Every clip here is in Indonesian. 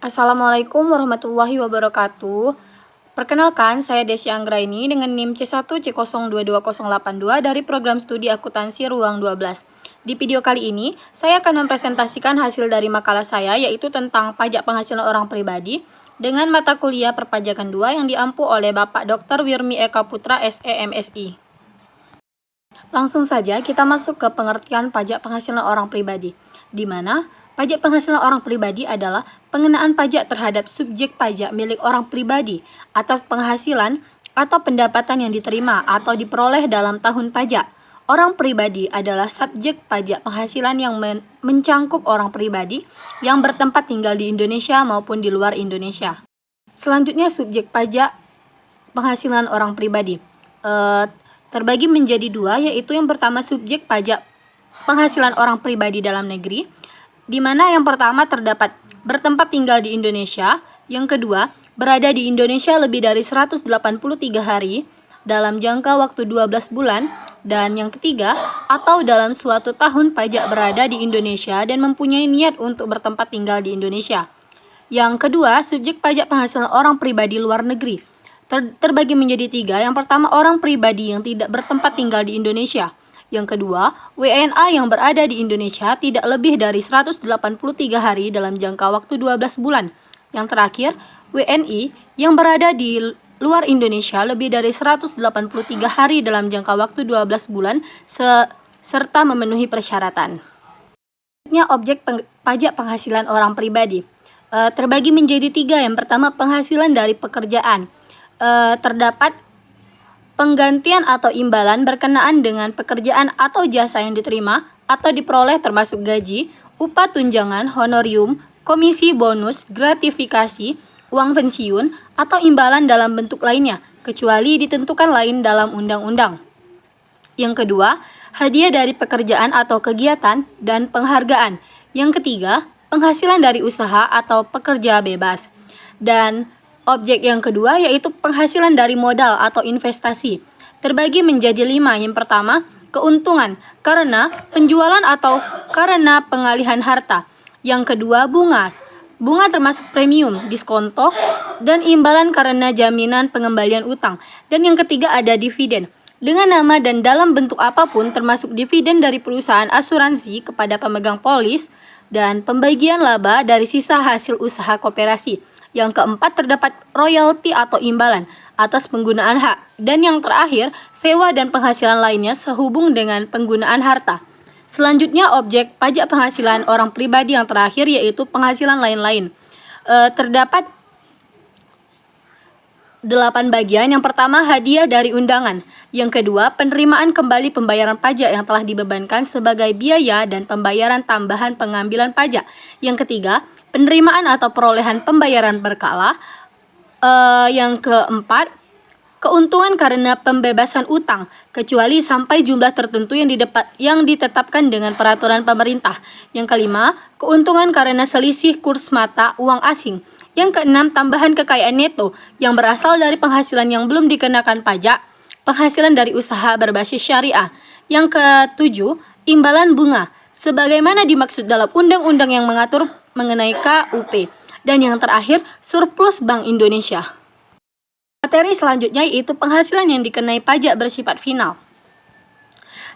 Assalamualaikum warahmatullahi wabarakatuh. Perkenalkan, saya Desi Anggraini dengan NIM C1C022082 dari program studi akuntansi Ruang 12. Di video kali ini, saya akan mempresentasikan hasil dari makalah saya yaitu tentang pajak penghasilan orang pribadi dengan mata kuliah perpajakan 2 yang diampu oleh Bapak Dr. Wirmi Eka Putra SEMSI. Langsung saja kita masuk ke pengertian pajak penghasilan orang pribadi, di mana pajak penghasilan orang pribadi adalah pengenaan pajak terhadap subjek pajak milik orang pribadi atas penghasilan atau pendapatan yang diterima atau diperoleh dalam tahun pajak. Orang pribadi adalah subjek pajak penghasilan yang mencangkup orang pribadi yang bertempat tinggal di Indonesia maupun di luar Indonesia. Selanjutnya subjek pajak penghasilan orang pribadi terbagi menjadi dua, yaitu yang pertama subjek pajak penghasilan orang pribadi dalam negeri, di mana yang pertama terdapat bertempat tinggal di Indonesia, yang kedua berada di Indonesia lebih dari 183 hari dalam jangka waktu 12 bulan, dan yang ketiga atau dalam suatu tahun pajak berada di Indonesia dan mempunyai niat untuk bertempat tinggal di Indonesia. Yang kedua, subjek pajak penghasilan orang pribadi luar negeri terbagi menjadi tiga. Yang pertama, orang pribadi yang tidak bertempat tinggal di Indonesia. Yang kedua, WNA yang berada di Indonesia tidak lebih dari 183 hari dalam jangka waktu 12 bulan. Yang terakhir, WNI yang berada di luar Indonesia lebih dari 183 hari dalam jangka waktu 12 bulan serta memenuhi persyaratan. Selanjutnya, objek pajak penghasilan orang pribadi terbagi menjadi tiga. Yang pertama, penghasilan dari pekerjaan. Terdapat penggantian atau imbalan berkenaan dengan pekerjaan atau jasa yang diterima atau diperoleh termasuk gaji, upah tunjangan, honorium, komisi, bonus, gratifikasi, uang pensiun, atau imbalan dalam bentuk lainnya, kecuali ditentukan lain dalam undang-undang. Yang kedua, hadiah dari pekerjaan atau kegiatan dan penghargaan. Yang ketiga, penghasilan dari usaha atau pekerja bebas. Dan objek yang kedua yaitu penghasilan dari modal atau investasi. Terbagi menjadi 5. Yang pertama, keuntungan karena penjualan atau karena pengalihan harta. Yang kedua, bunga. Bunga termasuk premium, diskonto, dan imbalan karena jaminan pengembalian utang. Dan yang ketiga ada dividen. Dengan nama dan dalam bentuk apapun termasuk dividen dari perusahaan asuransi kepada pemegang polis dan pembagian laba dari sisa hasil usaha koperasi. Yang keempat terdapat royalti atau imbalan atas penggunaan hak. Dan yang terakhir, sewa dan penghasilan lainnya sehubung dengan penggunaan harta. Selanjutnya objek pajak penghasilan orang pribadi yang terakhir yaitu penghasilan lain-lain. Terdapat 8 bagian. Yang pertama, hadiah dari undangan. Yang kedua, penerimaan kembali pembayaran pajak yang telah dibebankan sebagai biaya dan pembayaran tambahan pengambilan pajak. Yang ketiga, penerimaan atau perolehan pembayaran berkala. Yang keempat, keuntungan karena pembebasan utang, kecuali sampai jumlah tertentu yang ditetapkan dengan peraturan pemerintah. Yang kelima, keuntungan karena selisih kurs mata uang asing. Yang keenam, tambahan kekayaan neto yang berasal dari penghasilan yang belum dikenakan pajak, penghasilan dari usaha berbasis syariah. Yang ketujuh, imbalan bunga, sebagaimana dimaksud dalam undang-undang yang mengatur mengenai KUP. Dan yang terakhir, surplus Bank Indonesia. Materi selanjutnya yaitu penghasilan yang dikenai pajak bersifat final.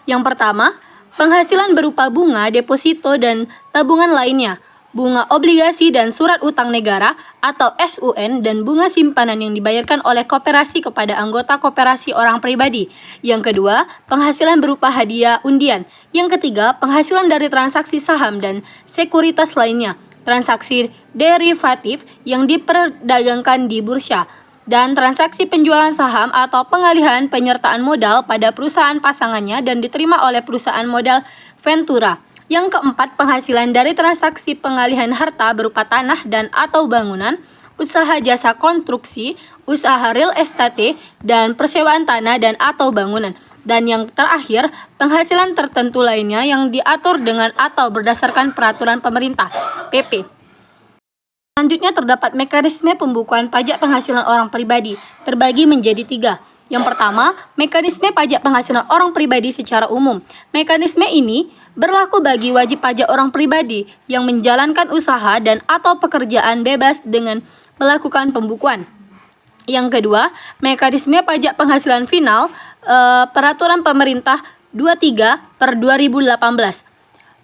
Yang pertama, penghasilan berupa bunga, deposito, dan tabungan lainnya, bunga obligasi dan surat utang negara atau SUN, dan bunga simpanan yang dibayarkan oleh koperasi kepada anggota koperasi orang pribadi. Yang kedua, penghasilan berupa hadiah undian. Yang ketiga, penghasilan dari transaksi saham dan sekuritas lainnya, transaksi derivatif yang diperdagangkan di bursa, dan transaksi penjualan saham atau pengalihan penyertaan modal pada perusahaan pasangannya dan diterima oleh perusahaan modal Ventura. Yang keempat, penghasilan dari transaksi pengalihan harta berupa tanah dan atau bangunan, usaha jasa konstruksi, usaha real estate, dan persewaan tanah dan atau bangunan. Dan yang terakhir, penghasilan tertentu lainnya yang diatur dengan atau berdasarkan peraturan pemerintah, PP. Selanjutnya terdapat mekanisme pembukuan pajak penghasilan orang pribadi, terbagi menjadi 3. Yang pertama, mekanisme pajak penghasilan orang pribadi secara umum. Mekanisme ini berlaku bagi wajib pajak orang pribadi yang menjalankan usaha dan atau pekerjaan bebas dengan melakukan pembukuan. Yang kedua, mekanisme pajak penghasilan final Peraturan Pemerintah 23/2018.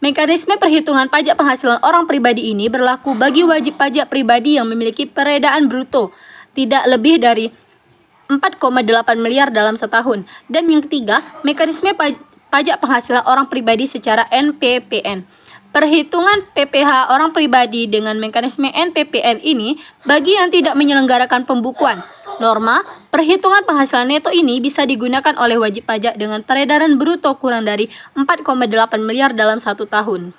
Mekanisme perhitungan pajak penghasilan orang pribadi ini berlaku bagi wajib pajak pribadi yang memiliki peredaan bruto tidak lebih dari 4,8 miliar dalam setahun. Dan yang ketiga, mekanisme pajak penghasilan orang pribadi secara NPPN. Perhitungan PPh orang pribadi dengan mekanisme NPPN ini bagi yang tidak menyelenggarakan pembukuan. Norma perhitungan penghasilan neto ini bisa digunakan oleh wajib pajak dengan peredaran bruto kurang dari 4,8 miliar dalam satu tahun.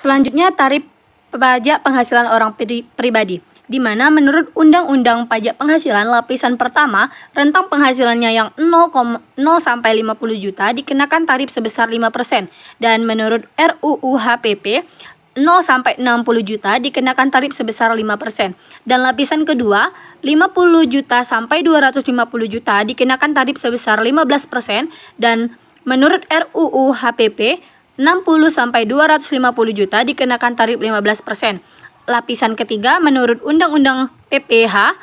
Selanjutnya, tarif pajak penghasilan orang pribadi, di mana menurut Undang-Undang Pajak Penghasilan lapisan pertama, rentang penghasilannya yang 0 sampai 50 juta dikenakan tarif sebesar 5%, dan menurut RUU HPP 0 sampai 60 juta dikenakan tarif sebesar 5%, dan lapisan kedua 50 juta sampai 250 juta dikenakan tarif sebesar 15%, dan menurut RUU HPP 60 sampai 250 juta dikenakan tarif 15%. Lapisan ketiga menurut Undang-Undang PPh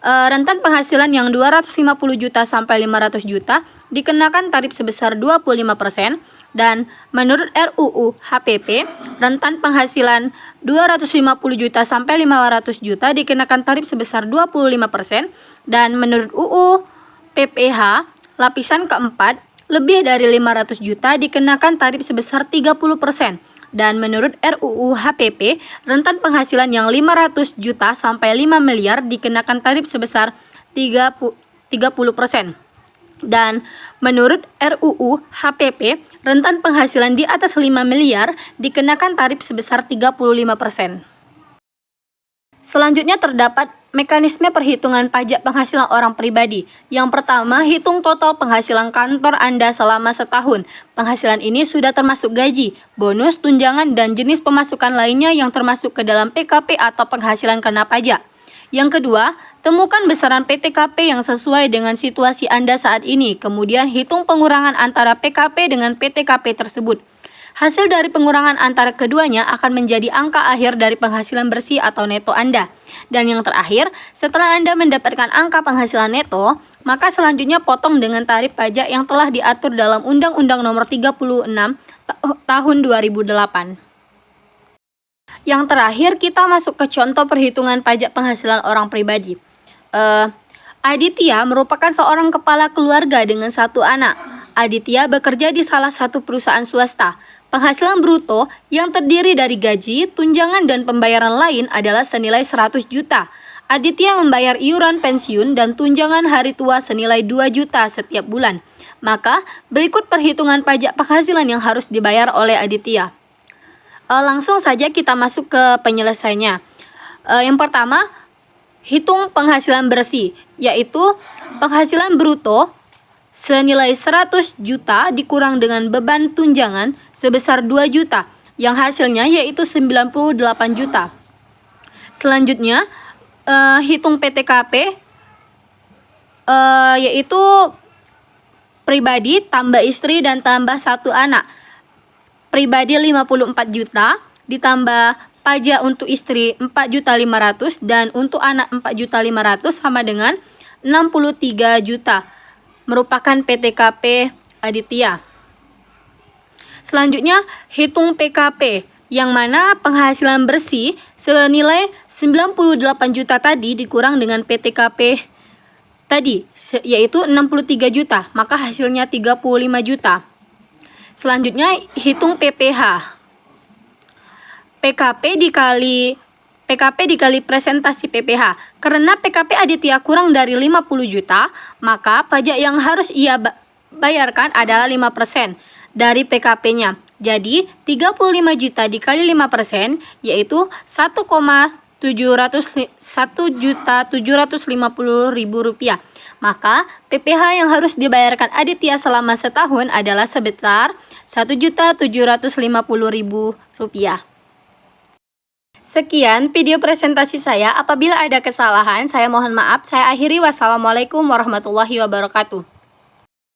rentan penghasilan yang 250 juta sampai 500 juta dikenakan tarif sebesar 25%, dan menurut RUU HPP rentan penghasilan 250 juta sampai 500 juta dikenakan tarif sebesar 25%, dan menurut UU PPh lapisan keempat lebih dari 500 juta dikenakan tarif sebesar 30%. Dan menurut RUU HPP, rentan penghasilan yang 500 juta sampai 5 miliar dikenakan tarif sebesar 30%. Dan menurut RUU HPP, rentan penghasilan di atas 5 miliar dikenakan tarif sebesar 35%. Selanjutnya terdapat mekanisme perhitungan pajak penghasilan orang pribadi. Yang pertama, hitung total penghasilan kantor Anda selama setahun. Penghasilan ini sudah termasuk gaji, bonus, tunjangan, dan jenis pemasukan lainnya yang termasuk ke dalam PKP atau penghasilan kena pajak. Yang kedua, temukan besaran PTKP yang sesuai dengan situasi Anda saat ini. Kemudian hitung pengurangan antara PKP dengan PTKP tersebut. Hasil dari pengurangan antara keduanya akan menjadi angka akhir dari penghasilan bersih atau neto Anda. Dan yang terakhir, setelah Anda mendapatkan angka penghasilan neto, maka selanjutnya potong dengan tarif pajak yang telah diatur dalam Undang-Undang Nomor 36 Tahun 2008. Yang terakhir, kita masuk ke contoh perhitungan pajak penghasilan orang pribadi. Aditya merupakan seorang kepala keluarga dengan satu anak. Aditya bekerja di salah satu perusahaan swasta. Penghasilan bruto yang terdiri dari gaji, tunjangan, dan pembayaran lain adalah senilai 100 juta. Aditya membayar iuran pensiun dan tunjangan hari tua senilai 2 juta setiap bulan. Maka, berikut perhitungan pajak penghasilan yang harus dibayar oleh Aditya. Langsung saja kita masuk ke penyelesaiannya. Yang pertama, hitung penghasilan bersih, yaitu penghasilan bruto senilai 100 juta dikurang dengan beban tunjangan sebesar 2 juta, yang hasilnya yaitu 98 juta. Selanjutnya, hitung PTKP, yaitu pribadi tambah istri dan tambah satu anak. Pribadi 54 juta, ditambah pajak untuk istri 4.500.000 dan untuk anak 4.500.000 sama dengan 63 juta. Merupakan PTKP Aditya. Selanjutnya, hitung PKP, yang mana penghasilan bersih senilai 98 juta tadi dikurang dengan PTKP tadi, yaitu 63 juta, maka hasilnya 35 juta. Selanjutnya, hitung PPh. PKP dikali presentasi PPh. Karena PKP Aditya kurang dari 50 juta, maka pajak yang harus ia bayarkan adalah 5% dari PKP-nya. Jadi, 35 juta dikali 5%, yaitu 1.750.000 rupiah. Maka, PPh yang harus dibayarkan Aditya selama setahun adalah sebesar 1.750.000 rupiah. Sekian video presentasi saya. Apabila ada kesalahan, saya mohon maaf. Saya akhiri. Wassalamualaikum warahmatullahi wabarakatuh.